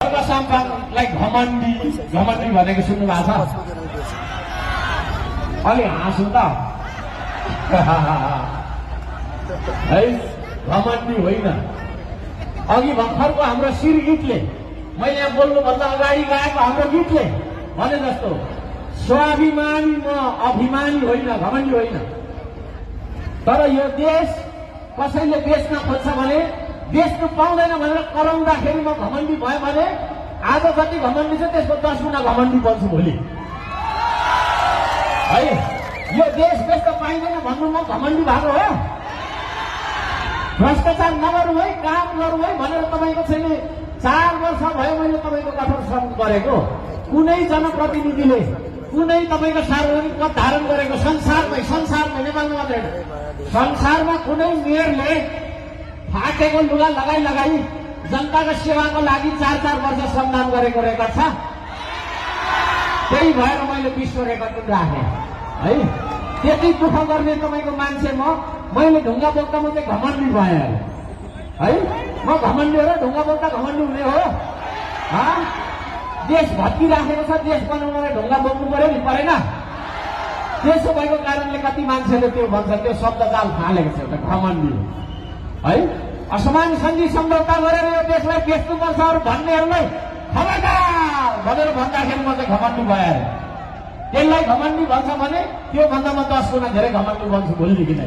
सर्वसामान्यलाई घमण्डी घमण्डी भनेको सुन्नु भएको छ? अलि हाँसु त है, घमण्डी होइन। अघि भर्खरको हाम्रो शिर गीतले, मैले यहाँ बोल्नुभन्दा अगाडि गाएको हाम्रो गीतले भने जस्तो स्वाभिमानी म अभिमानी होइन, घमण्डी होइन। तर यो देश कसैले बेच्न खोज्छ भने, बेच्नु पाउँदैन भनेर कराउँदाखेरि म घमण्डी भयो भने आज जति घमण्डी छ त्यसको 10 गुणा घमण्डी बन्छु भोलि है। यो देश बेच्न पाइँदैन भन्नु म घमण्डी भएको हो? भ्रष्टाचार नगरौँ है, काम गरौँ है भनेर तपाईँको छैन। 4 वर्ष भयो मैले तपाईँको कठोर श्रम गरेको। कुनै जनप्रतिनिधिले, कुनै तपाईँको सार्वजनिक पद धारण गरेको संसारमै नेपालमा मात्रै होइन, संसारमा कुनै मेयरले फाटेको लुगा लगाई जनताको सेवाको लागि 4 वर्ष श्रमदान गरेको रेकर्ड छ। त्यही भएर मैले विश्व रेकर्ड पनि राखेँ है। त्यति दुःख गर्ने तपाईँको मान्छे मैले ढुङ्गा बोक्दामा चाहिँ घमण्डी भएँ है। म घमण्डी हो र ढुङ्गा बोक्दा घमण्डी हुने हो? देश भत्किराखेको छ, देश बनाउनलाई ढुङ्गा बोक्नु पर्यो नि, परेन? त्यसो भएको कारणले कति मान्छेले त्यो भन्छ, त्यो शब्द जाल फालेको छ एउटा घमण्डी है। असमान सन्धि सम्झौता गरेर यो देशलाई बेच्नुपर्छ भन्नेहरूलाई खबरदार भनेर भन्दाखेरि म चाहिँ घमण्डी भएँ। त्यसलाई घमण्डी भन्छ भने त्यो भन्दा म 10 गुणा धेरै घमण्डी बन्छु भोलिदेखि नै।